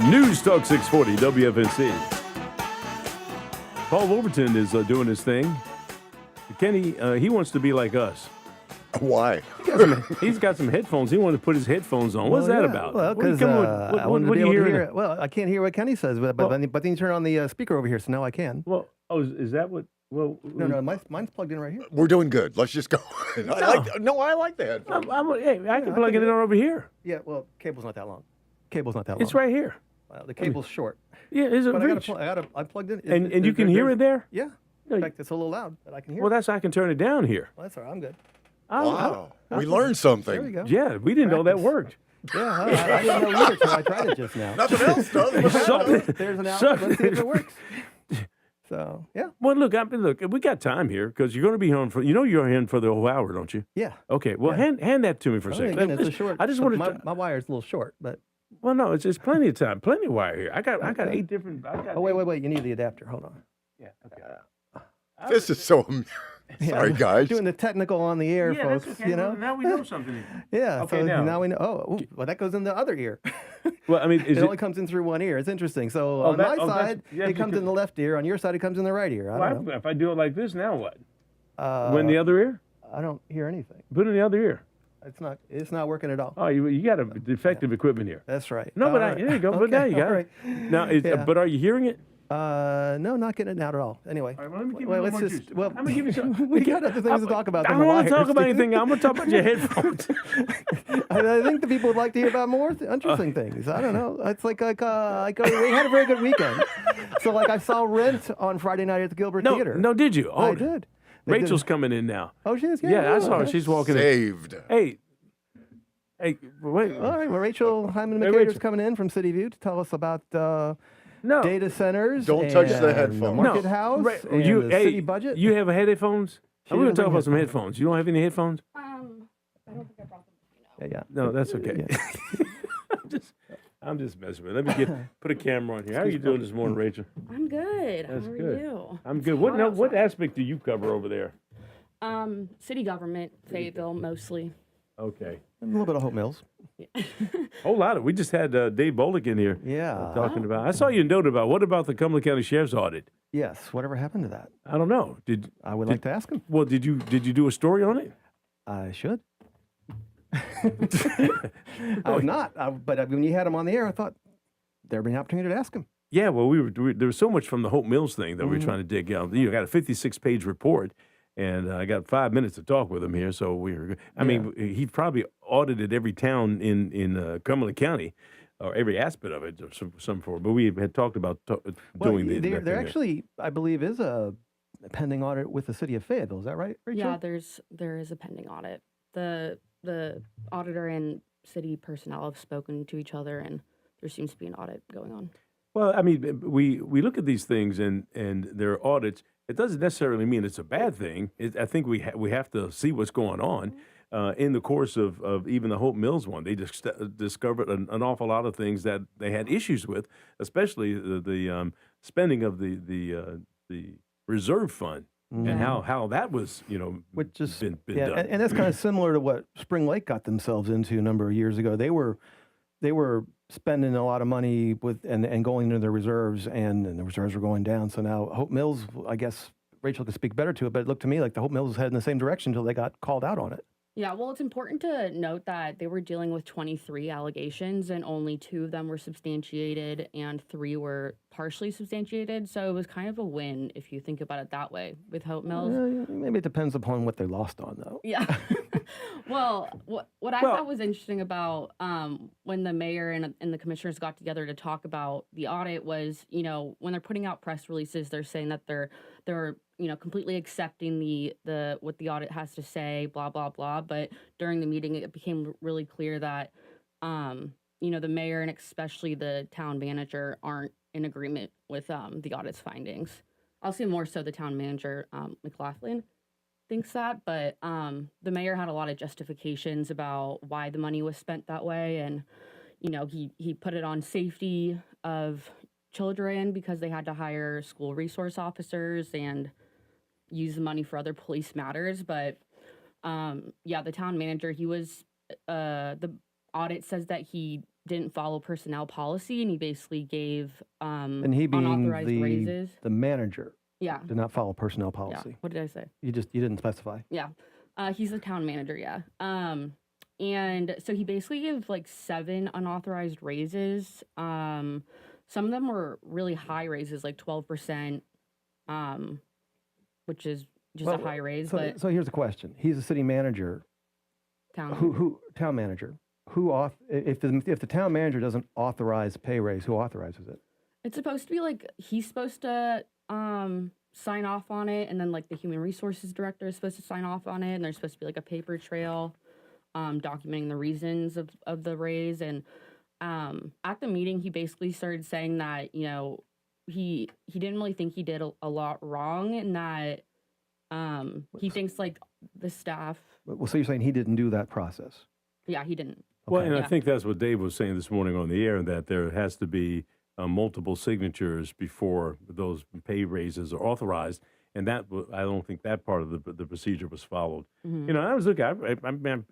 News Talk 640 WFNC. Paul Wolverton is doing his thing. Kenny, he wants to be like us. Why? He's got some headphones. He wanted to put his headphones on. What's that about? Well, because I wanted to be able to hear. Well, I can't hear what Kenny says, but then you turn on the speaker over here, so now I can. Well, is that what? Well, no, mine's plugged in right here. We're doing good. Let's just go. I like the headphones. Hey, I can plug it in over here. Yeah, well, cable's not that long. It's right here. Well, the cable's short. Yeah, is it But reach? I plugged in. And you can hear it there? Yeah. In fact, it's a little loud, but I can hear Well, it. I can turn it down here. Well, that's all right. I'm good. Wow. We learned something. There we go. Yeah, we didn't know that worked. Yeah, I didn't know either until I tried it just now. Nothing else does. There's an outlet. Let's see if it works. So, yeah. Well, look, we got time here because you're going to be on for, you're in for the whole hour, don't you? Yeah. Okay, well, hand that to me for a second. Again, it's a short. I just wanted my wire's a little short, but. Well, no, it's plenty of time, plenty of wire here. I got 8 different. Oh, wait, you need the adapter. Hold on. Yeah, okay. This is so. Sorry, guys. Doing the technical on the air, folks. That's okay. Well, now we know something. Yeah. Okay, so now we know. Oh, well, that goes in the other ear. Well, I mean, it only comes in through one ear. It's interesting. So on my side, it comes in the left ear. On your side, it comes in the right ear. I don't know. If I do it like this, now what? When the other ear? I don't hear anything. Put it in the other ear. It's not working at all. Oh, you got a defective equipment here. That's right. No, but there you go. Okay, but now you got it. Now, but are you hearing it? No, not getting it out at all. Anyway, all right, well, let me give you a little more juice. Well, I'm gonna give you some. We got other things to talk about. I don't want to talk about anything. I'm going to talk about your headphones. I think the people would like to hear about more interesting things. I don't know. It's like we had a very good weekend. So I saw Rent on Friday night at the Gilbert Theater. No, did you? Oh, I did. Rachel's coming in now. Oh, she is? Yeah, I saw her. She's walking Saved. in. Hey, wait. All right, well, Rachel Hyman McCader's coming in from CityView to tell us about data centers. Don't touch the headphones. The market house and the city budget. You have headphones? I'm going to talk about some headphones. You don't have any headphones? I don't think I brought them. Yeah. No, that's okay. Yeah. I'm just messing with it. Let me put a camera on here. How are you doing this morning, Rachel? I'm good. That's How are good. you? I'm good. What aspect do you cover over there? City government, Fayetteville mostly. Okay. And a little bit of Hope Mills. Whole lot of. We just had Dave Bolick in here. Yeah. Talking about. I saw you note about. What about the Cumberland County Sheriff's audit? Yes. Whatever happened to that? I don't know. I would like to ask him. Well, did you do a story on it? I should. I'm not. But when you had him on the air, I thought there'd be an opportunity to ask him. Yeah. Well, there was so much from the Hope Mills thing that we were trying to dig out. You got a 56-page report. And I got 5 minutes to talk with him here, so I mean, he probably audited every town in Cumberland County, or every aspect of it, or some form. But we had talked about doing the. There actually, I believe, is a pending audit with the city of Fayetteville. Is that right, Rachel? Yeah, there is a pending audit. The auditor and city personnel have spoken to each other, and there seems to be an audit going on. Well, I mean, we look at these things, and there are audits. It doesn't necessarily mean it's a bad thing. I think we have to see what's going on. In the course of even the Hope Mills one, they just discovered an awful lot of things that they had issues with, especially the spending of the reserve fund and how that was which is been done. And that's kind of similar to what Spring Lake got themselves into a number of years ago. They were spending a lot of money and going into their reserves, and the reserves were going down. So now Hope Mills, I guess Rachel could speak better to it, but it looked to me like the Hope Mills was heading in the same direction until they got called out on it. Yeah, well, it's important to note that they were dealing with 23 allegations, and only 2 of them were substantiated, and 3 were partially substantiated. So it was kind of a win if you think about it that way with Hope Mills. Maybe it depends upon what they lost on, though. Yeah. Well, what I thought was interesting about when the mayor and the commissioners got together to talk about the audit was, when they're putting out press releases, they're saying that they're completely accepting the what the audit has to say, blah blah blah. But during the meeting, it became really clear that the mayor and especially the town manager aren't in agreement with the audit's findings. I'll say more so the town manager, McLaughlin, thinks that, but the mayor had a lot of justifications about why the money was spent that way, and he put it on safety of children because they had to hire school resource officers and use the money for other police matters. But the town manager, he was the audit says that he didn't follow personnel policy, and he basically gave And he being unauthorized raises. the manager Yeah. did not follow personnel Yeah. policy. What did I say? You didn't specify. Yeah. He's the town manager, yeah. And so he basically gave like 7 unauthorized raises. Some of them were really high raises, like 12%, which is just a high raise, but So here's the question. He's a city manager. town Who town manager? If the town manager doesn't authorize pay raise, who authorizes it? It's supposed to be like he's supposed to sign off on it, and then like the human resources director is supposed to sign off on it, and there's supposed to be like a paper trail documenting the reasons of the raise. And at the meeting, he basically started saying that, you know, he didn't really think he did a lot wrong, and that he thinks like the staff. Well, so you're saying he didn't do that process? Yeah, he didn't. Well, and Yeah. I think that's what Dave was saying this morning on the air, that there has to be multiple signatures before those pay raises are authorized. And that I don't think that part of the procedure was followed. Mm-hmm. You know, I was looking.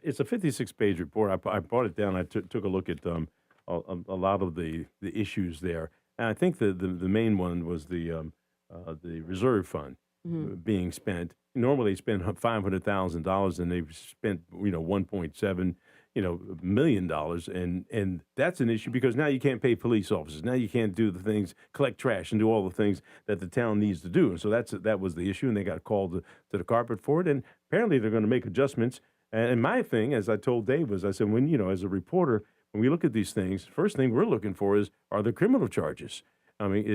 It's a 56-page report. I brought it down. I took a look at a lot of the issues there. And I think the main one was the reserve fund being spent. Normally, they spend $500,000, and they've spent $1.7 million, and that's an issue because now you can't pay police officers. Now you can't do the things, collect trash, and do all the things that the town needs to do. And so that was the issue, and they got called to the carpet for it. And apparently, they're going to make adjustments. And my thing, as I told Dave, was I said, as a reporter, when we look at these things, first thing we're looking for is, are there criminal charges? I mean,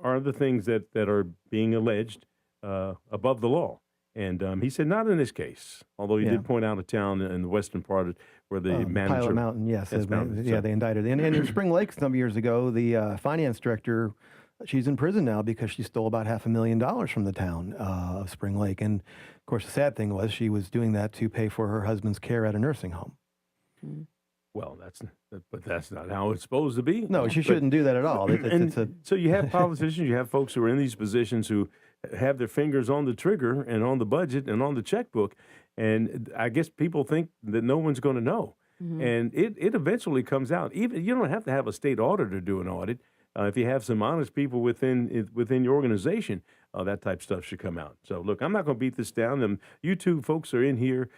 are the things that are being alleged above the law? And he said, not in this case, although he did point out a town in the western part where the manager. Pilot Mountain, yes. That's Mountain, They indicted. And in Spring Lake some years ago, the finance director, she's in prison now because she stole about $500,000 from the town of Spring Lake. And, of course, the sad thing was she was doing that to pay for her husband's care at a nursing home. Well, that's not how it's supposed to be. No, she shouldn't do that at all. So you have politicians, you have folks who are in these positions who have their fingers on the trigger and on the budget and on the checkbook, and I guess people think that no one's going to know, and it eventually comes out. Even you don't have to have a state auditor do an audit. If you have some honest people within your organization, that type of stuff should come out. So look, I'm not going to beat this down. You two folks are in here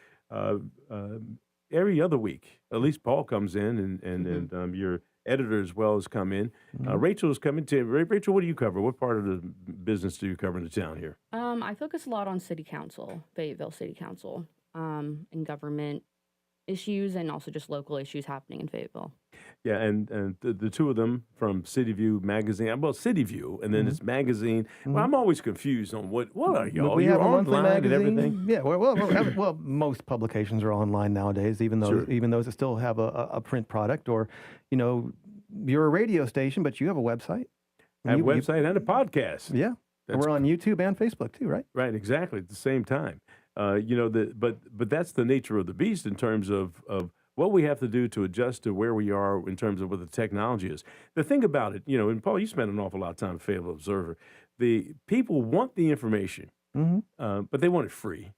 every other week. At least Paul comes in, and your editor as well has come in. Rachel's coming to. Rachel, what do you cover? What part of the business do you cover in the town here? I focus a lot on city council, Fayetteville City Council, and government issues, and also just local issues happening in Fayetteville. Yeah, and the two of them from CityView magazine. Well, CityView, and then it's magazine. Well, I'm always confused on what are y'all? We have a monthly online and magazine. everything. Yeah, well, most publications are online nowadays, even those that still have a print product. Or, you're a radio station, but you have a website. I have a website and a podcast. Yeah, we're on YouTube and Facebook too, right? Right, exactly, at the same time. But that's the nature of the beast in terms of what we have to do to adjust to where we are in terms of what the technology is. The thing about it, and Paul, you spent an awful lot of time at Fayetteville Observer. The people want the information, but they want it free,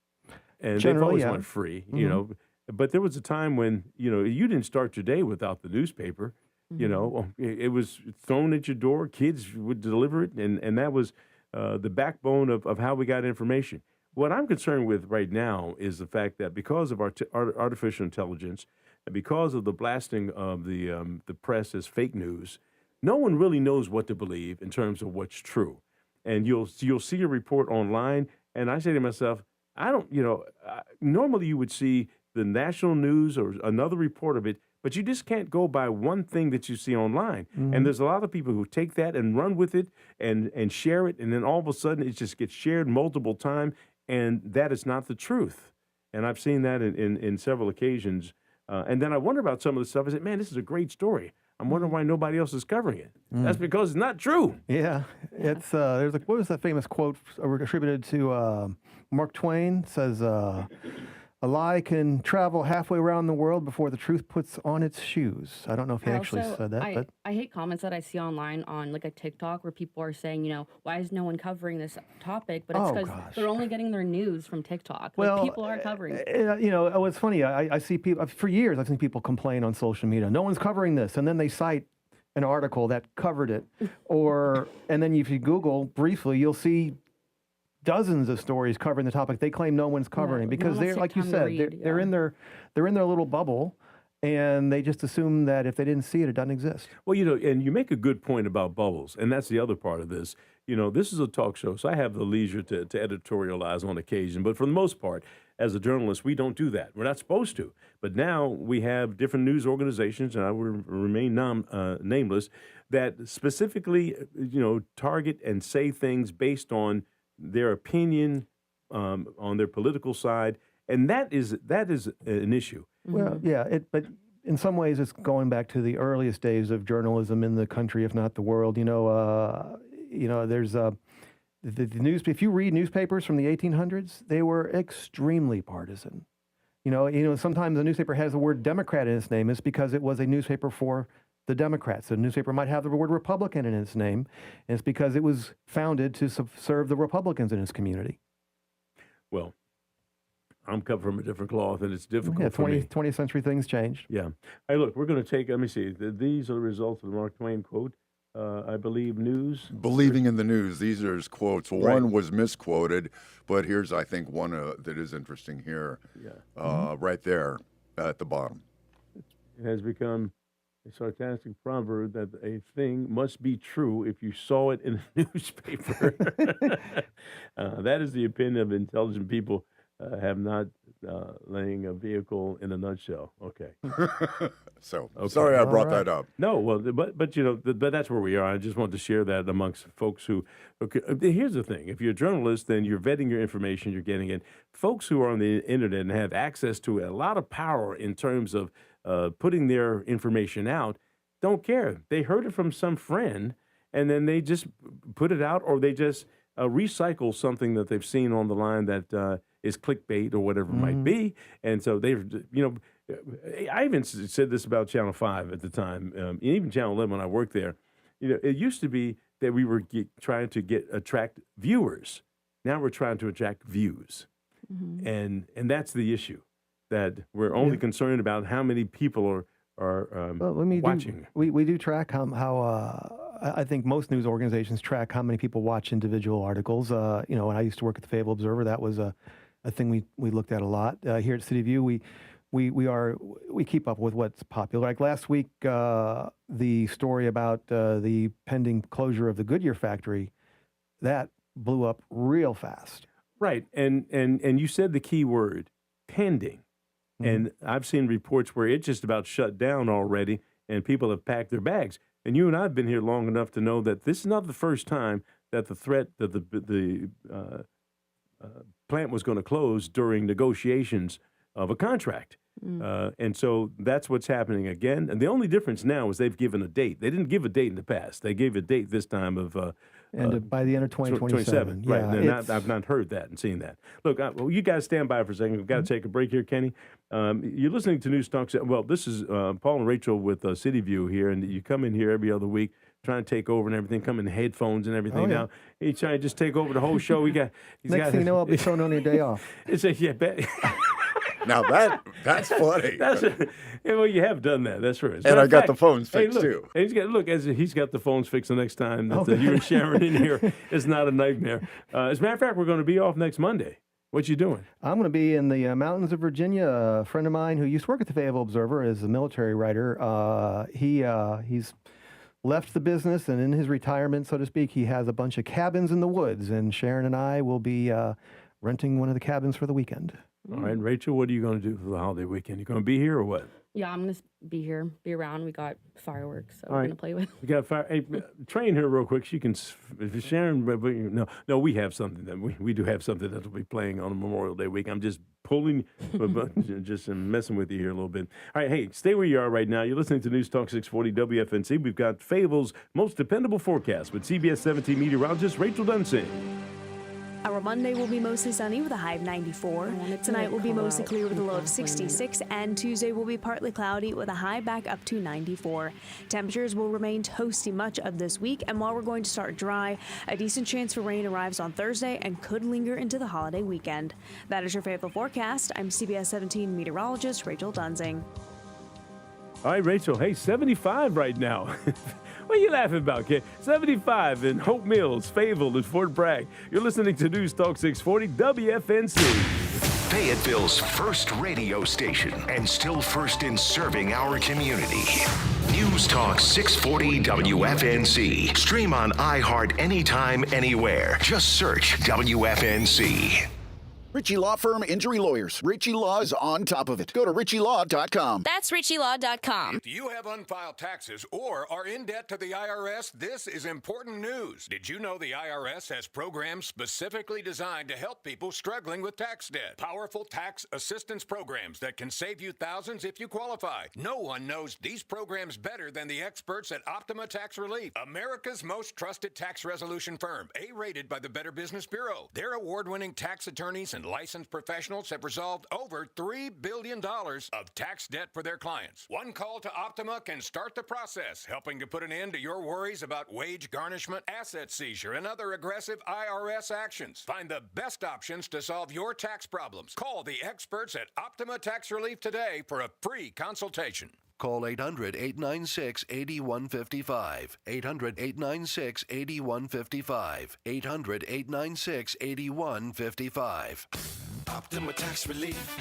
and they've always wanted free. But there was a time when you didn't start your day without the newspaper. It was thrown at your door. Kids would deliver it, and that was the backbone of how we got information. What I'm concerned with right now is the fact that because of artificial intelligence and because of the blasting of the press as fake news, no one really knows what to believe in terms of what's true. And you'll see a report online, and I say to myself, normally you would see the national news or another report of it, but you just can't go by one thing that you see online. And there's a lot of people who take that and run with it and share it, and then all of a sudden it just gets shared multiple times, and that is not the truth. And I've seen that in several occasions. And then I wonder about some of the stuff. I said, man, this is a great story. I'm wondering why nobody else is covering it. That's because it's not true. Yeah, it's what was that famous quote attributed to Mark Twain? Says, a lie can travel halfway around the world before the truth puts on its shoes. I don't know if he actually said that, but I hate comments that I see online on like a TikTok where people are saying, why is no one covering this topic? But it's because they're only getting their news from TikTok. Well, like, people aren't covering it. It's funny. I see people, for years, I've seen people complain on social media, no one's covering this. And then they cite an article that covered it. And then if you Google briefly, you'll see dozens of stories covering the topic they claim no one's covering because they're, like you said, they're in their little bubble, and they just assume that if they didn't see it, it doesn't exist. Well, and you make a good point about bubbles, and that's the other part of this. This is a talk show, so I have the leisure to editorialize on occasion, but for the most part, as a journalist, we don't do that. We're not supposed to. But now we have different news organizations, and I will remain nameless, that specifically, target and say things based on their opinion on their political side, and that is an issue. Well, yeah, but in some ways it's going back to the earliest days of journalism in the country, if not the world. There's the news. If you read newspapers from the 1800s, they were extremely partisan. Sometimes a newspaper has the word Democrat in its name. It's because it was a newspaper for the Democrats. The newspaper might have the word Republican in its name, and it's because it was founded to serve the Republicans in its community. Well, I'm cut from a different cloth, and it's difficult for me. 20th century things changed. Yeah. Hey, look, we're going to take, let me see, these are the results of the Mark Twain quote. I believe news. Believing in the news. These are his quotes. One was misquoted, but here's, I think, one that is interesting here. Yeah. Right there at the bottom. It has become a sarcastic proverb that a thing must be true if you saw it in a newspaper. That is the opinion of intelligent people have not laying a vehicle in a nutshell. Okay. Sorry I brought that up. No, well, but but that's where we are. I just wanted to share that amongst folks who. Okay, here's the thing: if you're a journalist, then you're vetting your information, you're getting it. Folks who are on the internet and have access to a lot of power in terms of putting their information out, don't care. They heard it from some friend, and then they just put it out, or they just recycle something that they've seen on the line that is clickbait or whatever it might be. And so they've, I even said this about Channel 5 at the time, and even Channel 11 when I worked there. It used to be that we were trying to attract viewers. Now we're trying to attract views. And that's the issue, that we're only concerned about how many people are watching. We do track how I think most news organizations track how many people watch individual articles. When I used to work at the Fayetteville Observer, that was a thing we looked at a lot. Here at CityView, we keep up with what's popular. Like last week, the story about the pending closure of the Goodyear factory, that blew up real fast. Right, and you said the key word, pending. And I've seen reports where it just about shut down already, and people have packed their bags. And you and I have been here long enough to know that this is not the first time that the threat that the plant was going to close during negotiations of a contract. And so that's what's happening again. And the only difference now is they've given a date. They didn't give a date in the past. They gave a date this time of by the end of 2027. Right. I've not heard that and seen that. Look, you guys stand by for a second. We've got to take a break here, Kenny. You're listening to News Talk. Well, this is Paul and Rachel with CityView here, and you come in here every other week trying to take over and everything, come in headphones and everything. Now, he's trying to just take over the whole show. Next thing you know, I'll be thrown on your day off. Now that's funny. Well, you have done that. That's right. And I got the phones fixed too. And he's got the phones fixed the next time that you and Sharon in here. It's not a nightmare. As a matter of fact, we're going to be off next Monday. What you doing? I'm going to be in the mountains of Virginia. A friend of mine who used to work at the Fayetteville Observer is a military writer. He's left the business, and in his retirement, so to speak, he has a bunch of cabins in the woods. And Sharon and I will be renting one of the cabins for the weekend. All right, Rachel, what are you going to do for the holiday weekend? You going to be here or what? Yeah, I'm going to be here, be around. We got fireworks, so we're going to play with. We got fire. Hey, train her real quick. She can, if Sharon, no, we have something that we do have something that will be playing on Memorial Day week. I'm just pulling, just messing with you here a little bit. All right, hey, stay where you are right now. You're listening to News Talk 640 WFNC. We've got Fayetteville's most dependable forecast with CBS 17 meteorologist Rachel Dunsing. Our Monday will be mostly sunny with a high of 94. Tonight will be mostly clear with a low of 66, and Tuesday will be partly cloudy with a high back up to 94. Temperatures will remain toasty much of this week, and while we're going to start dry, a decent chance for rain arrives on Thursday and could linger into the holiday weekend. That is your Fayetteville forecast. I'm CBS 17 meteorologist Rachel Dunsing. All right, Rachel. Hey, 75 right now. What are you laughing about, kid? 75 in Hope Mills, Fayetteville, and Fort Bragg. You're listening to News Talk 640 WFNC. Fayetteville's first radio station, and still first in serving our community. News Talk 640 WFNC. Stream on iHeart anytime, anywhere. Just search WFNC. Ritchie Law Firm Injury Lawyers. Ritchie Law is on top of it. Go to ritchielaw.com. That's ritchielaw.com. If you have unfiled taxes or are in debt to the IRS, this is important news. Did you know the IRS has programs specifically designed to help people struggling with tax debt? Powerful tax assistance programs that can save you thousands if you qualify. No one knows these programs better than the experts at Optima Tax Relief, America's most trusted tax resolution firm, A-rated by the Better Business Bureau. Their award-winning tax attorneys and licensed professionals have resolved over $3 billion of tax debt for their clients. One call to Optima can start the process, helping to put an end to your worries about wage garnishment, asset seizure, and other aggressive IRS actions. Find the best options to solve your tax problems. Call the experts at Optima Tax Relief today for a free consultation. Call 800-896-8155. 800-896-8155. 800-896-8155. Optima Tax Relief.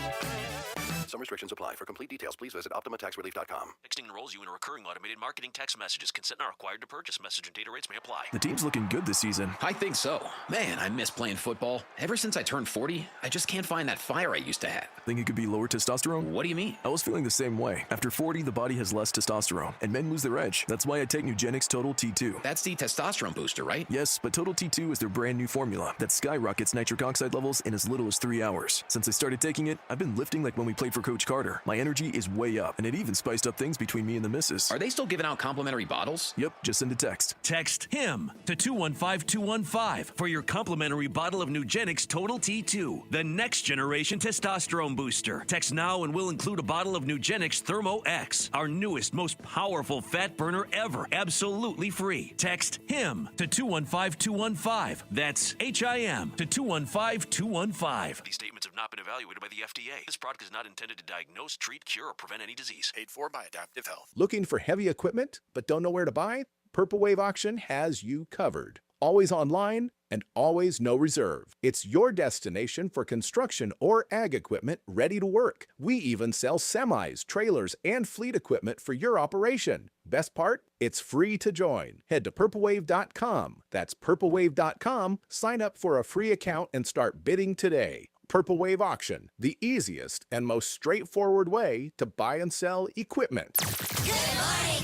Some restrictions apply. For complete details, please visit OptimaTaxRelief.com. Texting enrolls you in a recurring automated marketing text messages. Consent not required to purchase. Message and data rates may apply. The team's looking good this season. I think so. Man, I miss playing football. Ever since I turned 40, I just can't find that fire I used to have. Think it could be lower testosterone? What do you mean? I was feeling the same way. After 40, the body has less testosterone, and men lose their edge. That's why I take Nugenix Total T2. That's the testosterone booster, right? Yes, but Total T2 is their brand new formula that skyrockets nitric oxide levels in as little as 3 hours. Since I started taking it, I've been lifting like when we played for Coach Carter. My energy is way up, and it even spiced up things between me and the missus. Are they still giving out complimentary bottles? Yep, just send a text. Text HIM to 215-215 for your complimentary bottle of Nugenix Total T2, the next generation testosterone booster. Text now and we'll include a bottle of Nugenix Thermo X, our newest, most powerful fat burner ever, absolutely free. Text HIM to 215-215. That's HIM to 215-215. These statements have not been evaluated by the FDA. This product is not intended to diagnose, treat, cure, or prevent any disease. Paid for by Adaptive Health. Looking for heavy equipment but don't know where to buy? Purple Wave Auction has you covered. Always online and always no reserve. It's your destination for construction or ag equipment ready to work. We even sell semis, trailers, and fleet equipment for your operation. Best part? It's free to join. Head to purplewave.com. That's purplewave.com. Sign up for a free account and start bidding today. Purple Wave Auction, the easiest and most straightforward way to buy and sell equipment.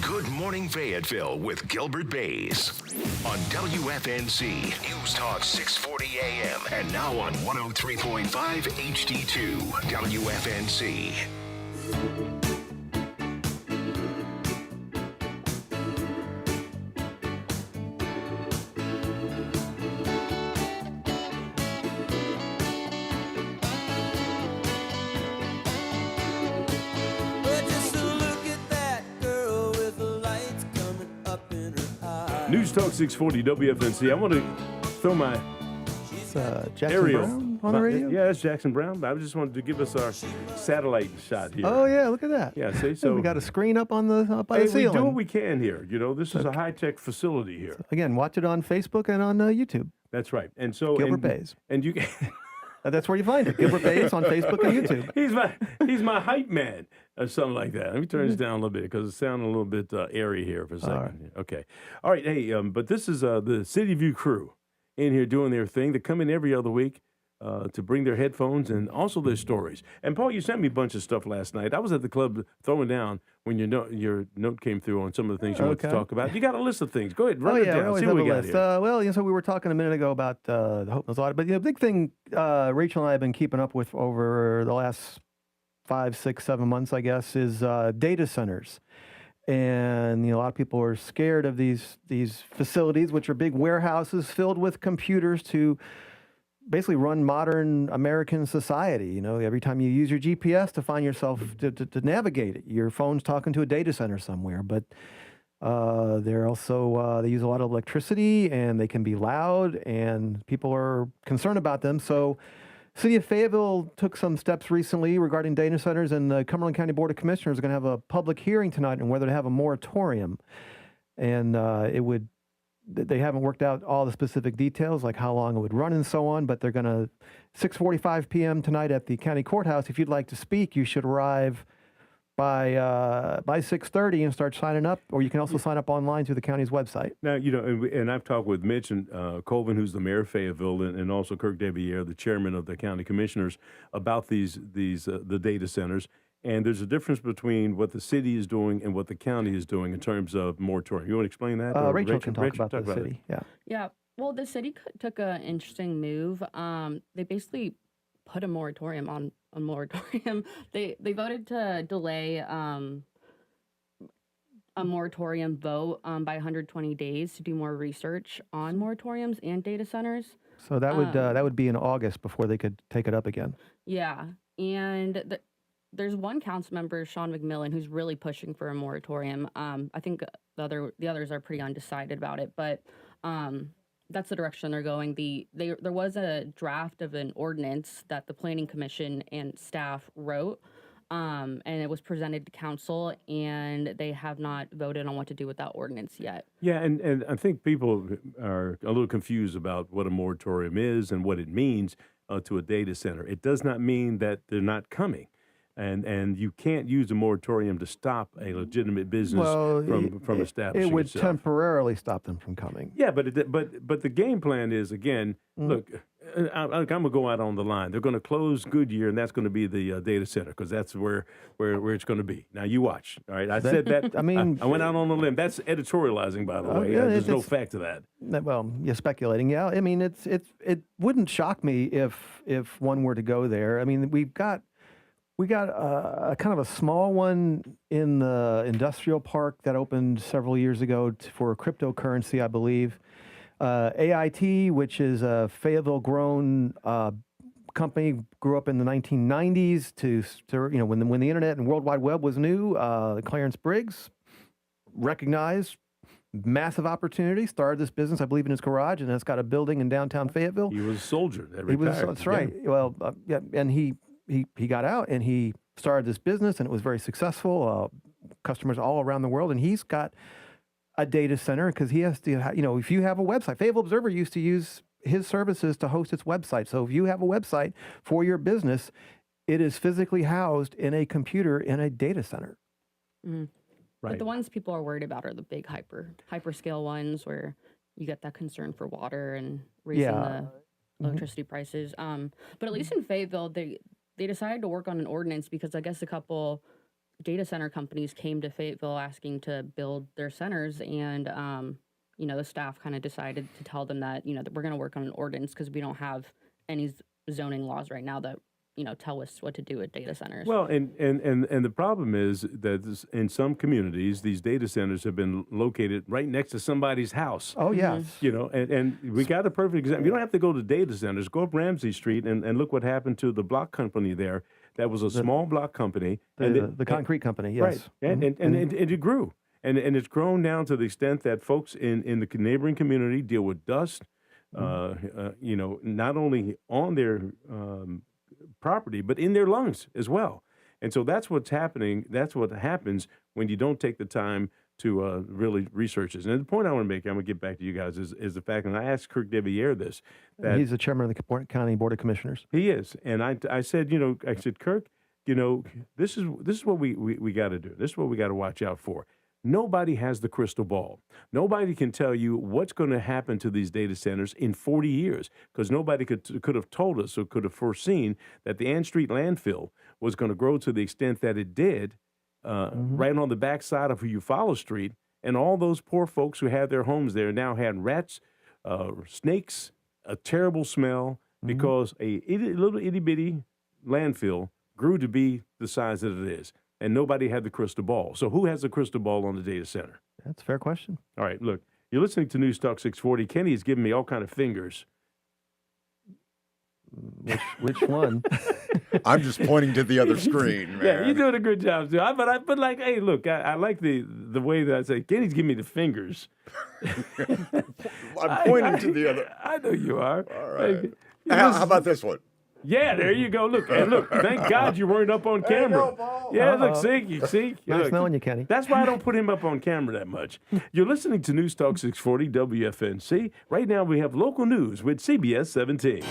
Good morning, Fayetteville with Gilbert Bays on WFNC News Talk 640 AM and now on 103.5 HD2 WFNC. News Talk 640 WFNC. I want to throw my Jackson aerial Brown on the radio? Yeah, that's Jackson Brown. I just wanted to give us our satellite shot here. Oh, yeah, look at that. Yeah, see, so we got a screen up on the by the we ceiling. do what we can here. You know, this is a high-tech facility here. Again, watch it on Facebook and on YouTube. That's right. And so Gilbert Bays. And you can that's where you find it. Gilbert Bays on Facebook and YouTube. He's my hype man or something like that. Let me turn this down a little bit because it's sounding a little bit airy here for a second. Right. Okay. All right. Hey, but this is the CityView crew in here doing their thing. They come in every other week to bring their headphones and also their stories. And Paul, you sent me a bunch of stuff last night. I was at the club throwing down when your note came through on some of the things you want to talk about. You got a list of things. Go ahead, run it down. We always See have what a we got list. here. Well, so we were talking a minute ago about the Hope Mills audit, but the big thing Rachel and I have been keeping up with over the last 5, 6, 7 months, I guess, is data centers. And a lot of people are scared of these facilities, which are big warehouses filled with computers to basically run modern American society. You know, every time you use your GPS to find yourself to navigate it, your phone's talking to a data center somewhere. But they're also they use a lot of electricity, and they can be loud, and people are concerned about them. So City of Fayetteville took some steps recently regarding data centers, and the Cumberland County Board of Commissioners are going to have a public hearing tonight on whether to have a moratorium. And they haven't worked out all the specific details, like how long it would run and so on, but they're going to, 6:45 p.m. tonight at the county courthouse. If you'd like to speak, you should arrive by 6:30 and start signing up, or you can also sign up online through the county's website. Now, you know, and I've talked with Mitch and Colvin, who's the mayor of Fayetteville, and also Kirk Deviere, the chairman of the county commissioners, about the data centers. And there's a difference between what the city is doing and what the county is doing in terms of moratorium. You want to explain that? Rachel can talk about the city. Yeah. Yeah. Well, the city took an interesting move. They basically put a moratorium on a moratorium. They voted to delay a moratorium vote by 120 days to do more research on moratoriums and data centers. So that would be in August before they could take it up again. Yeah, and there's one council member, Sean McMillan, who's really pushing for a moratorium. I think the others are pretty undecided about it, but that's the direction they're going. There was a draft of an ordinance that the Planning Commission and staff wrote, and it was presented to council, and they have not voted on what to do with that ordinance yet. Yeah, and I think people are a little confused about what a moratorium is and what it means to a data center. It does not mean that they're not coming. And you can't use a moratorium to stop a legitimate business from establishing it would itself. temporarily stop them from coming. Yeah, but the game plan is, again, look, I'm going to go out on the line. They're going to close Goodyear, and that's going to be the data center, because that's where it's going to be. Now, you watch. All right, I said that. I mean, I went out on a limb. That's editorializing, by the way. Yeah, there's no fact to that. Well, you're speculating. Yeah, I mean, it wouldn't shock me if one were to go there. I mean, we got a kind of a small one in the industrial park that opened several years ago for cryptocurrency, I believe. AIT, which is a Fayetteville-grown company, grew up in the 1990s to when the internet and World Wide Web was new. Clarence Briggs recognized massive opportunity, started this business, I believe, in his garage, and it's got a building in downtown Fayetteville. He was a soldier that retired. That's right. Yeah. Well, yeah, and he got out and he started this business, and it was very successful. Customers all around the world, and he's got a data center because he has to. If you have a website, Fayetteville Observer used to use his services to host its website. So if you have a website for your business, it is physically housed in a computer in a data center. Mm. Right. But the ones people are worried about are the big hyperscale ones where you get that concern for water and raising the electricity prices. But at least in Fayetteville, they decided to work on an ordinance because I guess a couple data center companies came to Fayetteville asking to build their centers, and the staff kind of decided to tell them that that we're going to work on an ordinance because we don't have any zoning laws right now that tell us what to do with data centers. Well, and the problem is that in some communities, these data centers have been located right next to somebody's house. Oh, yes. And we got a perfect example. You don't have to go to data centers. Go up Ramsey Street and look what happened to the block company there. That was a small block company. The concrete company, yes. Right. And it grew. And it's grown down to the extent that folks in the neighboring community deal with dust, not only on their property, but in their lungs as well. And so that's what's happening. That's what happens when you don't take the time to really research this. And the point I want to make, I'm going to get back to you guys, is the fact, and I asked Kirk Deviere this. That he's the chairman of the County Board of Commissioners. He is. And I said, Kirk, this is what we got to do. This is what we got to watch out for. Nobody has the crystal ball. Nobody can tell you what's going to happen to these data centers in 40 years, because nobody could have told us or could have foreseen that the Ann Street landfill was going to grow to the extent that it did right on the backside of Eufaula Street. And all those poor folks who had their homes there now had rats, snakes, a terrible smell, because a little itty-bitty landfill grew to be the size that it is. And nobody had the crystal ball. So who has the crystal ball on the data center? That's a fair question. All right, look, you're listening to News Talk 640. Kenny is giving me all kind of fingers. Which one? I'm just pointing to the other screen, man. Yeah, you're doing a good job too. But like, hey, look, I like the way that I say, Kenny's giving me the fingers. I'm pointing to the other. I know you are. All right. Like, How about this one? Yeah, there you go. Look, and look, thank God you weren't up on camera. Yeah, look, see. Nice Look, knowing you, Kenny. That's why I don't put him up on camera that much. You're listening to News Talk 640 WFNC. Right now we have local news with CBS 17.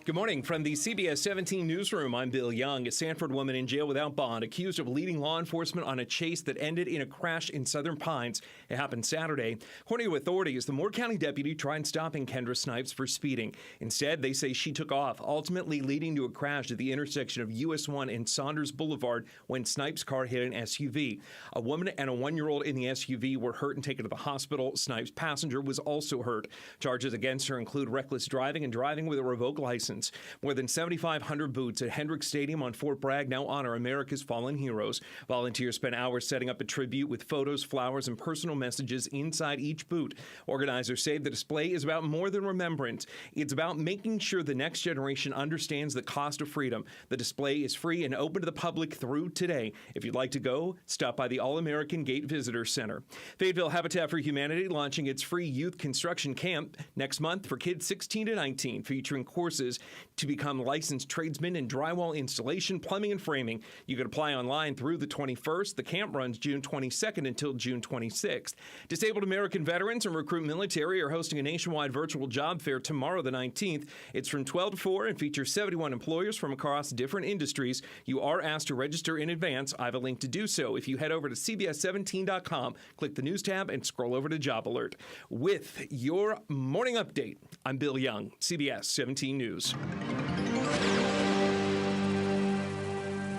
Good morning from the CBS 17 newsroom. I'm Bill Young. A Sanford woman in jail without bond accused of leading law enforcement on a chase that ended in a crash in Southern Pines. It happened Saturday. According to authorities, the Moore County deputy tried stopping Kendra Snipes for speeding. Instead, they say she took off, ultimately leading to a crash at the intersection of US 1 and Saunders Boulevard when Snipes' car hit an SUV. A woman and a 1-year-old in the SUV were hurt and taken to the hospital. Snipes' passenger was also hurt. Charges against her include reckless driving and driving with a revoked license. More than 7,500 booths at Hendricks Stadium on Fort Bragg now honor America's fallen heroes. Volunteers spent hours setting up a tribute with photos, flowers, and personal messages inside each booth. Organizers say the display is about more than remembrance. It's about making sure the next generation understands the cost of freedom. The display is free and open to the public through today. If you'd like to go, stop by the All-American Gate Visitor Center. Fayetteville Habitat for Humanity launching its free youth construction camp next month for kids 16 to 19, featuring courses to become licensed tradesmen in drywall installation, plumbing, and framing. You can apply online through the 21st. The camp runs June 22nd until June 26th. Disabled American veterans and recruit military are hosting a nationwide virtual job fair tomorrow, the 19th. It's from 12 to 4 and features 71 employers from across different industries. You are asked to register in advance. I have a link to do so. If you head over to CBS17.com, click the news tab, and scroll over to Job Alert. With your morning update, I'm Bill Young, CBS 17 News.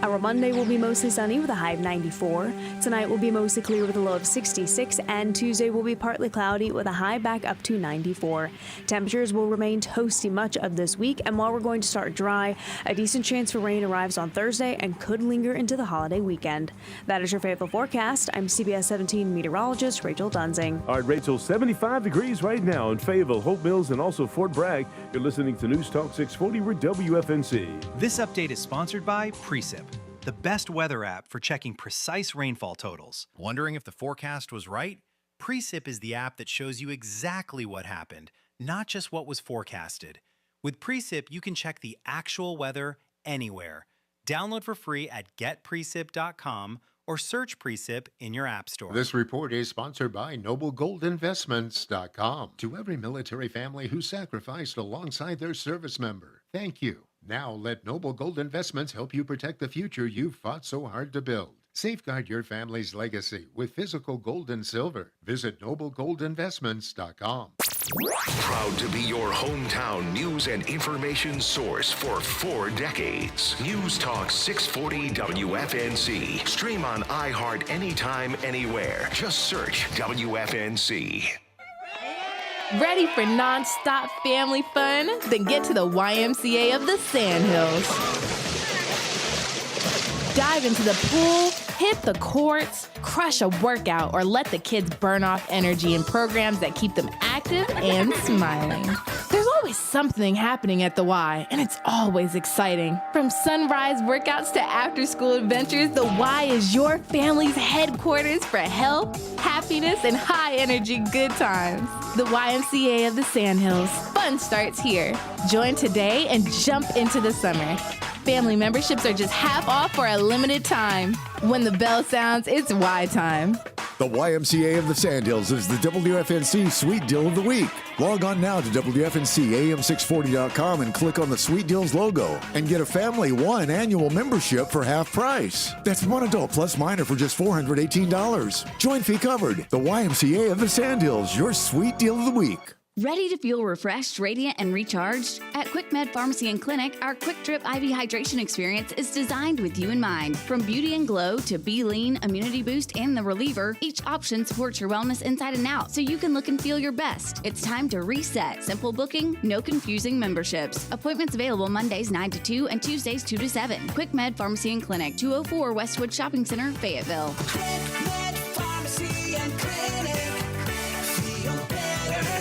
Our Monday will be mostly sunny with a high of 94. Tonight will be mostly clear with a low of 66, and Tuesday will be partly cloudy with a high back up to 94. Temperatures will remain toasty much of this week, and while we're going to start dry, a decent chance for rain arrives on Thursday and could linger into the holiday weekend. That is your Fayetteville forecast. I'm CBS 17 meteorologist Rachel Dunsing. All right, Rachel, 75 degrees right now in Fayetteville, Hope Mills, and also Fort Bragg. You're listening to News Talk 640 with WFNC. This update is sponsored by Precip, the best weather app for checking precise rainfall totals. Wondering if the forecast was right? Precip is the app that shows you exactly what happened, not just what was forecasted. With Precip, you can check the actual weather anywhere. Download for free at getprecip.com or search Precip in your app store. This report is sponsored by NobleGoldInvestments.com. To every military family who sacrificed alongside their service member, thank you. Now let Noble Gold Investments help you protect the future you've fought so hard to build. Safeguard your family's legacy with physical gold and silver. Visit NobleGoldInvestments.com. Proud to be your hometown news and information source for 4 decades. News Talk 640 WFNC. Stream on iHeart anytime, anywhere. Just search WFNC. Ready for non-stop family fun? Then get to the YMCA of the Sandhills. Dive into the pool, hit the courts, crush a workout, or let the kids burn off energy in programs that keep them active and smiling. There's always something happening at the Y, and it's always exciting. From sunrise workouts to after-school adventures, the Y is your family's headquarters for health, happiness, and high-energy good times. The YMCA of the Sandhills. Fun starts here. Join today and jump into the summer. Family memberships are just half off for a limited time. When the bell sounds, it's Y time. The YMCA of the Sandhills is the WFNC Sweet Deal of the Week. Log on now to WFNCAM640.com and click on the Sweet Deals logo and get a family one annual membership for half price. That's one adult plus minor for just $418. Join fee covered. The YMCA of the Sandhills, your Sweet Deal of the Week. Ready to feel refreshed, radiant, and recharged? At QuickMed Pharmacy and Clinic, our Quick Drip IV hydration experience is designed with you in mind. From Beauty and Glow to Be Lean, Immunity Boost, and the Reliever, each option supports your wellness inside and out so you can look and feel your best. It's time to reset. Simple booking, no confusing memberships. Appointments available Mondays 9 to 2 and Tuesdays 2 to 7. QuickMed Pharmacy and Clinic, 204 Westwood Shopping Center, Fayetteville. QuickMed Pharmacy and Clinic. Feel better.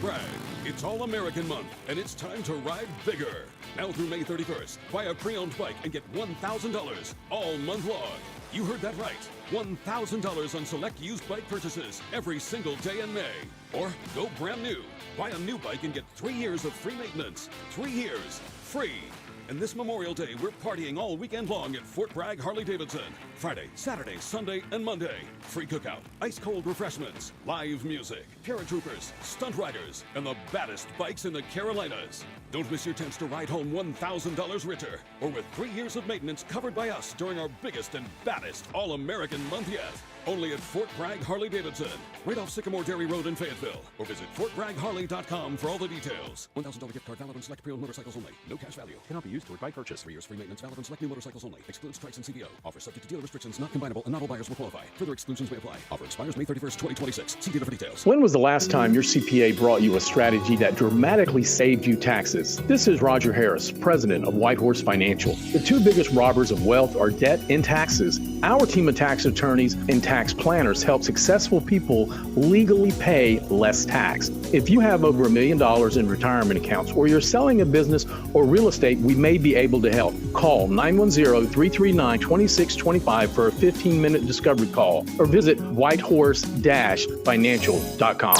Bragg. It's All-American Month, and it's time to ride bigger. Now through May 31st, buy a pre-owned bike and get $1,000 all month long. You heard that right. $1,000 on select used bike purchases every single day in May. Or go brand new. Buy a new bike and get 3 years of free maintenance. 3 years, free. And this Memorial Day, we're partying all weekend long at Fort Bragg Harley-Davidson. Friday, Saturday, Sunday, and Monday. Free cookout, ice-cold refreshments, live music, paratroopers, stunt riders, and the baddest bikes in the Carolinas. Don't miss your chance to ride home $1,000 richer, or with 3 years of maintenance covered by us during our biggest and baddest All-American Month yet. Only at Fort Bragg Harley-Davidson, right off Sycamore Dairy Road in Fayetteville. Or visit FortBraggHarley.com for all the details. $1,000 gift card valid on select pre-owned motorcycles only. No cash value. Cannot be used toward bike purchase. 3 years free maintenance valid on select new motorcycles only. Excludes price and CVO. Offer subject to dealer restrictions, not combinable, and not all buyers will qualify. Further exclusions may apply. Offer expires May 31st, 2026. See dealer for details. When was the last time your CPA brought you a strategy that dramatically saved you taxes? This is Roger Harris, president of Whitehorse Financial. The two biggest robbers of wealth are debt and taxes. Our team of tax attorneys and tax planners help successful people legally pay less tax. If you have over $1 million in retirement accounts, or you're selling a business or real estate, we may be able to help. Call 910-339-2625 for a 15-minute discovery call, or visit whitehorse-financial.com.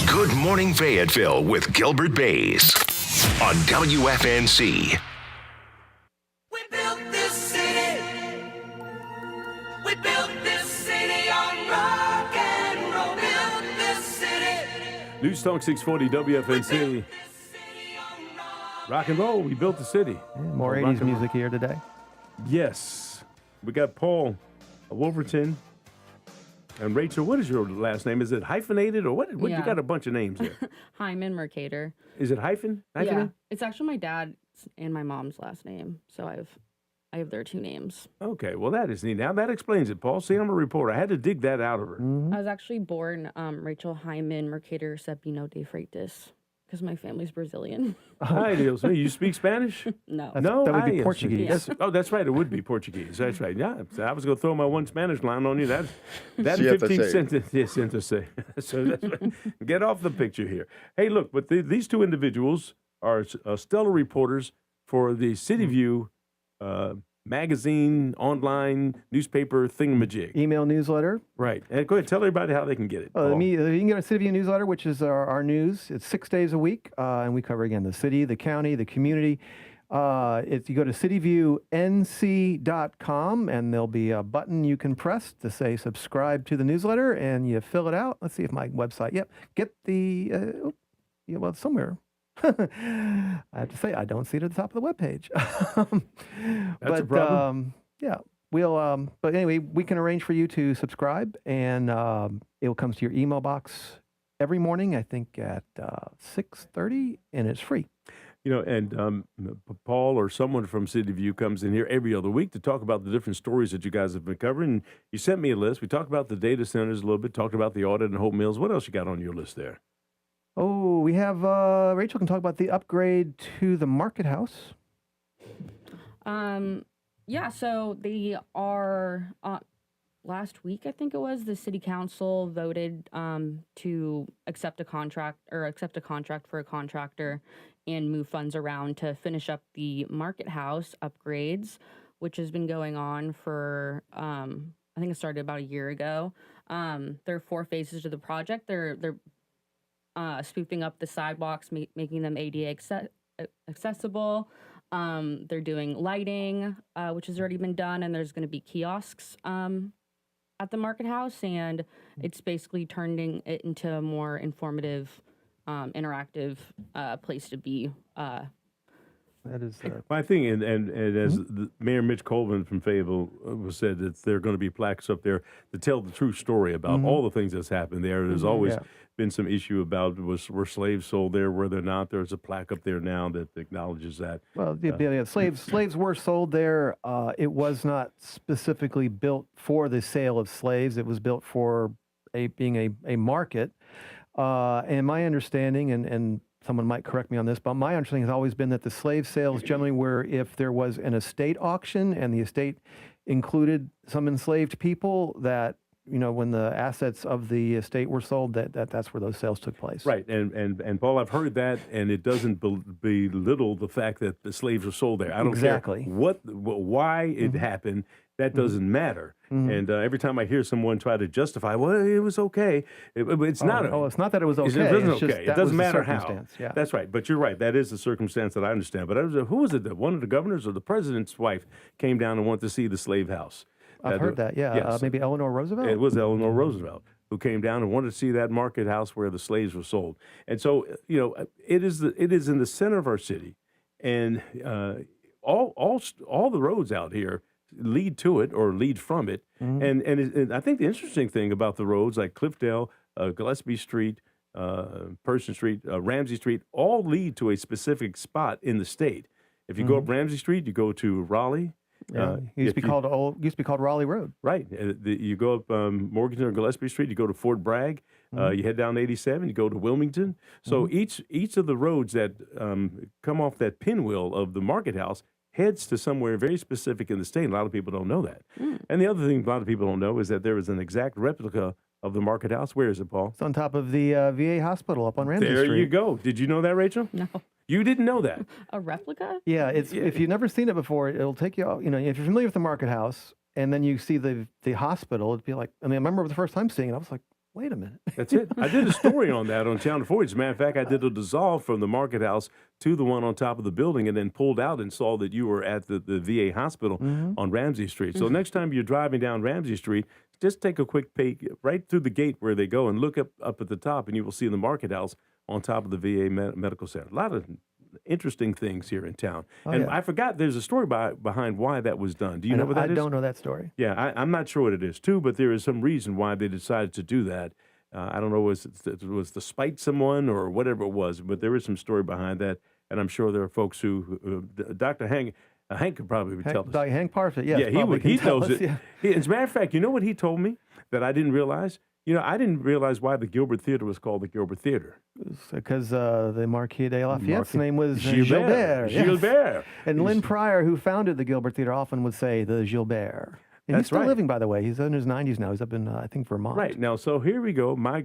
Good Morning Fayetteville with Gilbert Bays on WFNC. We built this city. We built this city on rock and roll. Built this city. News Talk 640 WFNC. Rock and roll. We built the city. More 80s music here today. Yes. We got Paul Wolverton and Rachel. What is your last name? Is it hyphenated or what? Yeah. You got a bunch of names there. Hyman Mercader. Is it hyphen? Yeah, it's actually my dad's and my mom's last name, so I have their two names. Okay, well that is neat. Now that explains it, Paul. See, I'm a reporter. I had to dig that out of her. I was actually born Rachel Hyman Mercader Cepino de Freitas because my family's Brazilian. Hi, Dios. You speak Spanish? No. No, that would be I- Portuguese. That's right. It would be Portuguese. That's right. Yeah, so I was going to throw my one Spanish line on you. That Siete 15 se. sentences. Yes, siete se. So that's right. Get off the picture here. Hey, look, but these two individuals are stellar reporters for the CityView magazine, online newspaper thingamajig. Email newsletter. Right. And go ahead, tell everybody how they can get it. Paul. You can get our CityView newsletter, which is our news. It's 6 days a week, and we cover, again, the city, the county, the community. If you go to cityviewnc.com, and there'll be a button you can press to say subscribe to the newsletter, and you fill it out. Let's see if my website, get the, well, somewhere. I have to say, I don't see it at the top of the webpage. That's a problem. Yeah, we'll, but anyway, we can arrange for you to subscribe, and it'll come to your email box every morning, I think at 6:30, and it's free. You know, and Paul or someone from CityView comes in here every other week to talk about the different stories that you guys have been covering. And you sent me a list. We talked about the data centers a little bit, talked about the audit and Hope Mills. What else you got on your list there? Oh, we have, Rachel can talk about the upgrade to the Market House. Yeah, so they are, last week, I think it was, the city council voted to accept a contract for a contractor and move funds around to finish up the Market House upgrades, which has been going on for, I think it started about a year ago. There are 4 phases to the project. They're spoofing up the sidewalks, making them ADA accessible. They're doing lighting, which has already been done, and there's going to be kiosks at the Market House, and it's basically turning it into a more informative, interactive place to be. That is. Well, I think, and as the Mayor Mitch Colvin from Fayetteville said, that there are going to be plaques up there to tell the true story about all the things that's happened there. There's always been some issue about were slaves sold there, were there not? There's a plaque up there now that acknowledges that. Well, slaves were sold there. It was not specifically built for the sale of slaves. It was built for being a market. And my understanding, and someone might correct me on this, but my understanding has always been that the slave sales generally were if there was an estate auction and the estate included some enslaved people, that when the assets of the estate were sold, that's where those sales took place. Right, and Paul, I've heard that, and it doesn't belittle the fact that the slaves were sold there. I don't Exactly. care why it happened. That doesn't matter. And every time I hear someone try to justify, well, it was okay. It's not. It's not that it was okay. It wasn't It's just okay. It that doesn't was the matter how. circumstance, yeah. That's right. But you're right. That is the circumstance that I understand. But who was it? One of the governors or the president's wife came down and wanted to see the slave house. I've heard that. Yeah, yes. maybe Eleanor Roosevelt. It was Eleanor Roosevelt who came down and wanted to see that market house where the slaves were sold. And so, it is in the center of our city, and all the roads out here lead to it or lead from it. And I think the interesting thing about the roads like Cliffdale, Gillespie Street, Person Street, Ramsey Street, all lead to a specific spot in the state. If you go up Ramsey Street, you go to Raleigh. It used to be called Raleigh Road. Right. You go up Morganton or Gillespie Street, you go to Fort Bragg. You head down 87, you go to Wilmington. So each of the roads that come off that pinwheel of the market house heads to somewhere very specific in the state. A lot of people don't know that. And the other thing a lot of people don't know is that there is an exact replica of the market house. Where is it, Paul? It's on top of the VA hospital up on Ramsey Street. There you go. Did you know that, Rachel? No. You didn't know that. A replica? Yeah, if you've never seen it before, it'll take you. If you're familiar with the market house, and then you see the hospital, it'd be like. I remember the first time seeing it, I was like, wait a minute. That's it. I did a story on that on Channel 4. As a matter of fact, I did a dissolve from the market house to the one on top of the building, and then pulled out and saw that you were at the VA hospital on Ramsey Street. So next time you're driving down Ramsey Street, just take a quick peek right through the gate where they go and look up at the top, and you will see the market house on top of the VA Medical Center. A lot of interesting things here in town. I forgot there's a story behind why that was done. Do you know what that is? I don't know that story. Yeah, I'm not sure what it is too, but there is some reason why they decided to do that. I don't know, was to spite someone or whatever it was, but there is some story behind that, and I'm sure there are folks who Dr. Hank could probably tell us. Dr. Hank Parfit, yes, yeah, he knows it. Yeah. As a matter of fact, you know what he told me that I didn't realize? I didn't realize why the Gilbert Theater was called the Gilbert Theater. Because the Marquis de Lafayette's name was Gilbert. Yes. Gilbert. And Lynn Pryor, who founded the Gilbert Theater, often would say the Gilbert. And he's still living, by the way. He's in his 90s now. He's up in, I think, Vermont. Right. Now, so here we go. My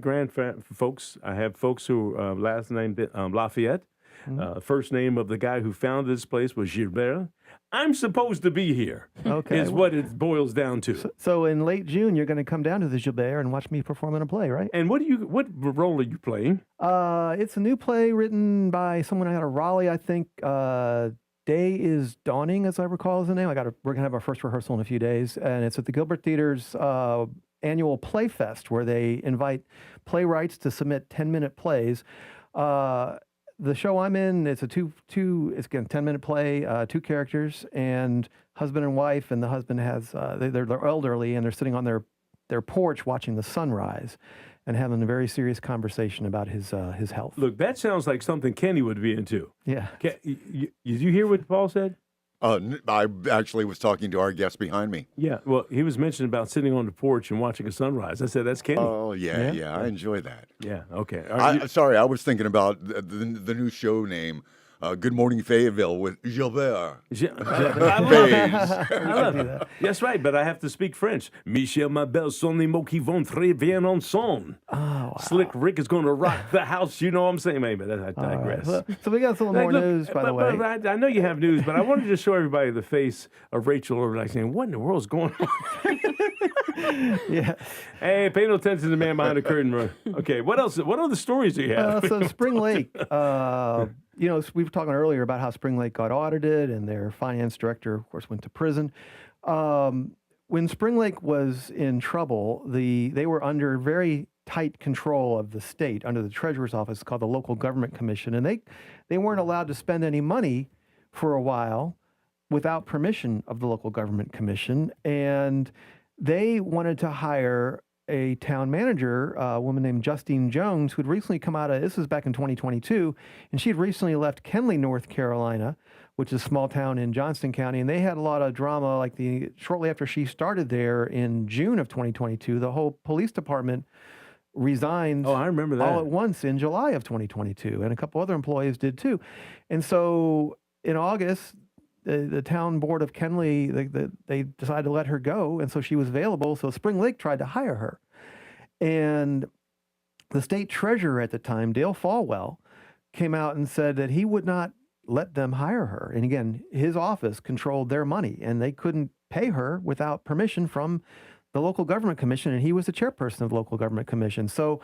folks, I have folks who last name Lafayette. First name of the guy who founded this place was Gilbert. I'm supposed to be here. Okay. Is what it boils down to. So in late June, you're going to come down to the Gilbert and watch me perform in a play, right? And what role are you playing? It's a new play written by someone out of Raleigh, I think. Day is Dawning, as I recall, is the name. We're going to have our first rehearsal in a few days, and it's at the Gilbert Theater's annual Play Fest, where they invite playwrights to submit 10-minute plays. The show I'm in, it's it's again 10-minute play, 2 characters, and husband and wife, and the husband has they're elderly and they're sitting on their porch watching the sunrise and having a very serious conversation about his health. Look, that sounds like something Kenny would be into. Yeah. Did you hear what Paul said? I actually was talking to our guest behind me. Yeah, well, he was mentioning about sitting on the porch and watching a sunrise. I said, that's Kenny. Oh, yeah, I enjoy that. Yeah, okay. Sorry, I was thinking about the new show name, Good Morning Fayetteville with Gilbert. I love it. That's right, but I have to speak French. Michel, ma belle, sont les mots qui vont très bien ensemble. Oh, wow. Slick Rick is going to rock the house. You know what I'm saying? Maybe I digress. Right. So we got some more news, by the way. I know you have news, but I wanted to show everybody the face of Rachel over there saying, what in the world is going on? Yeah. Hey, pay no attention to the man behind the curtain. Okay, what else? What other stories do you have? So Spring Lake, we were talking earlier about how Spring Lake got audited and their finance director, of course, went to prison. When Spring Lake was in trouble, they were under very tight control of the state, under the treasurer's office, called the Local Government Commission, and they weren't allowed to spend any money for a while without permission of the Local Government Commission, and they wanted to hire a town manager, a woman named Justine Jones, who had recently come out of, this was back in 2022, and she had recently left Kenly, North Carolina, which is a small town in Johnston County, and they had a lot of drama, like shortly after she started there in June of 2022, the whole police department resigned I remember that. all at once in July of 2022, and a couple other employees did too. And so in August, the town board of Kenly, they decided to let her go, and so she was available. So Spring Lake tried to hire her, and the state treasurer at the time, Dale Falwell, came out and said that he would not let them hire her. And again, his office controlled their money, and they couldn't pay her without permission from the local government commission, and he was the chairperson of the local government commission. So,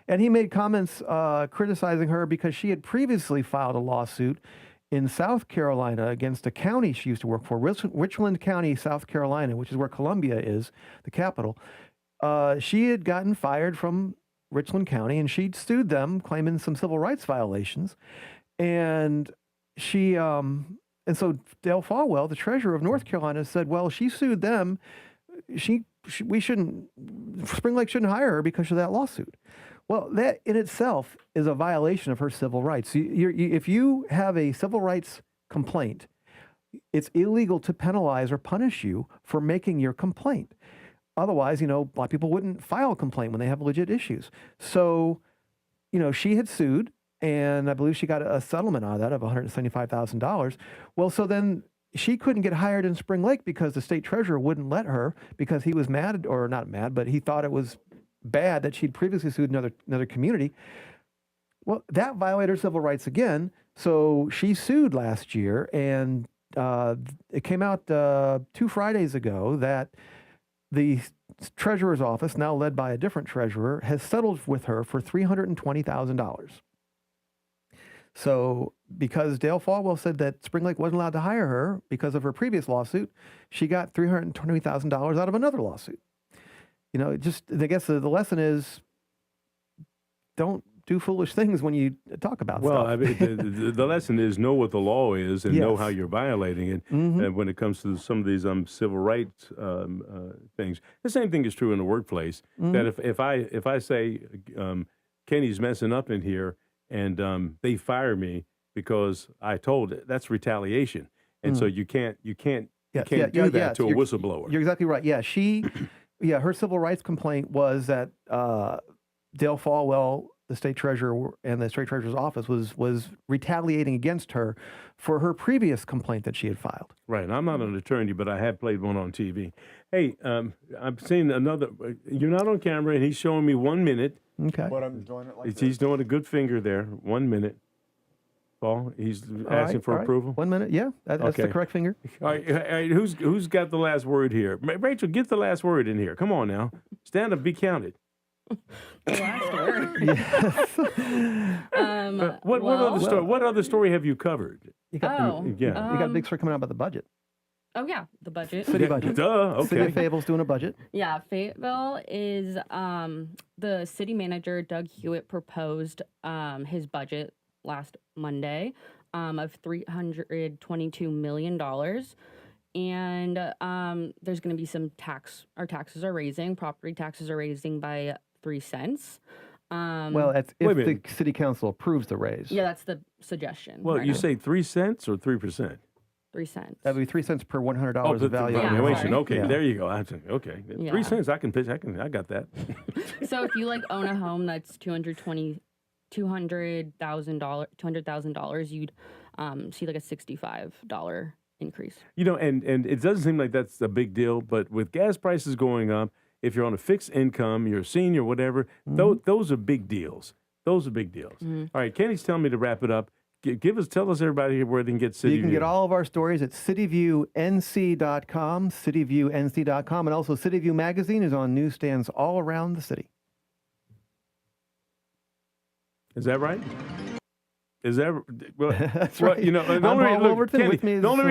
and he made comments criticizing her because she had previously filed a lawsuit in South Carolina against a county she used to work for, Richland County, South Carolina, which is where Columbia is, the capital. She had gotten fired from Richland County, and she'd sued them, claiming some civil rights violations. And she, and so Dale Falwell, the treasurer of North Carolina, said, well, she sued them. We shouldn't, Spring Lake shouldn't hire her because of that lawsuit. Well, that in itself is a violation of her civil rights. If you have a civil rights complaint, it's illegal to penalize or punish you for making your complaint. Otherwise, a lot of people wouldn't file a complaint when they have legit issues. So, she had sued, and I believe she got a settlement out of that of $175,000. Well, so then she couldn't get hired in Spring Lake because the state treasurer wouldn't let her because he was mad, or not mad, but he thought it was bad that she'd previously sued another community. Well, that violated her civil rights again. So she sued last year, and it came out 2 Fridays ago that the treasurer's office, now led by a different treasurer, has settled with her for $320,000. So because Dale Falwell said that Spring Lake wasn't allowed to hire her because of her previous lawsuit, she got $320,000 out of another lawsuit. I guess the lesson is don't do foolish things when you talk about stuff. Well, I mean, the lesson is know what the law is and know how you're violating it. And when it comes to some of these civil rights things, the same thing is true in the workplace. That if I say Kenny's messing up in here and they fire me because I told it, that's retaliation. And so you can't do that to a whistleblower. You're exactly right. Yeah, her civil rights complaint was that Dale Falwell, the state treasurer, and the state treasurer's office was retaliating against her for her previous complaint that she had filed. Right. And I'm not an attorney, but I have played one on TV. Hey, I've seen another. You're not on camera, and he's showing me 1 minute. Okay. But I'm doing it like this. He's doing a good finger there. 1 minute. Paul, he's asking for approval. 1 minute, yeah, that's the correct finger. All right, who's got the last word here? Rachel, get the last word in here. Come on now, stand up, be counted. The last word. Yes. What other story have you covered? You got a big story coming out about the budget. Oh yeah, the budget. City budget. Duh. Okay. City of Fayetteville's doing a budget. Yeah, Fayetteville is the city manager Doug Hewitt proposed his budget last Monday of $322 million. And there's going to be some our taxes are raising. Property taxes are raising by 3 cents. Well, that's if the city council approves the raise. Yeah, that's the suggestion. Well, you say 3 cents or 3%? 3 cents. That would be 3 cents per $100 of value. Valuation. Okay, there you go. Okay, Yeah. 3 cents. I can pitch. I got that. So if you own a home that's $200,000, you'd see a $65 increase. And it doesn't seem like that's a big deal, but with gas prices going up, if you're on a fixed income, you're a senior, whatever, those are big deals. Those are big deals. All right, Kenny's telling me to wrap it up. Tell us everybody where they can get CityView. You can get all of our stories at cityviewNC.com, cityviewNC.com, and also CityView Magazine is on newsstands all around the city. Is that right? Is that well? That's right. The only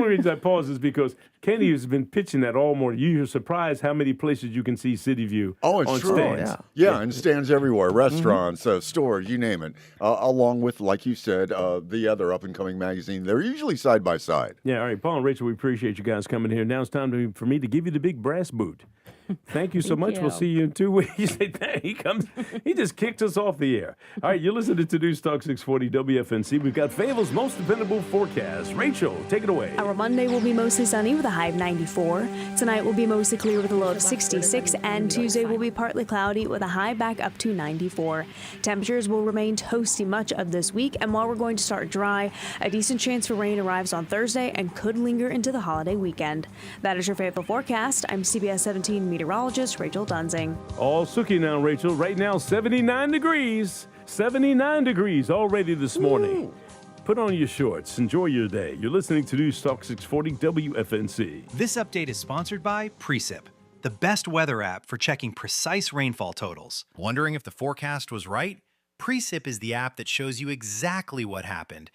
reason I pause is because Kenny has been pitching that all morning. You're surprised how many places you can see CityView. Oh, it's on true. stands. Yeah, and stands everywhere, restaurants, stores, you name it. Along with, like you said, the other up and coming magazine. They're usually side by side. Yeah. All right, Paul and Rachel, we appreciate you guys coming here. Now it's time for me to give you the big brass boot. Thank you so much. We'll see you in 2 weeks. He just kicked us off the air. All right, you're listening to News Talk 640 WFNC. We've got Fayetteville's most dependable forecast. Rachel, take it away. Our Monday will be mostly sunny with a high of 94. Tonight will be mostly clear with a low of 66, and Tuesday will be partly cloudy with a high back up to 94. Temperatures will remain toasty much of this week, and while we're going to start dry, a decent chance for rain arrives on Thursday and could linger into the holiday weekend. That is your Fayetteville forecast. I'm CBS 17 meteorologist Rachel Dunsing. All sooky now, Rachel. Right now, 79 degrees. 79 degrees already this morning. Put on your shorts. Enjoy your day. You're listening to News Talk 640 WFNC. This update is sponsored by Precip, the best weather app for checking precise rainfall totals. Wondering if the forecast was right? Precip is the app that shows you exactly what happened,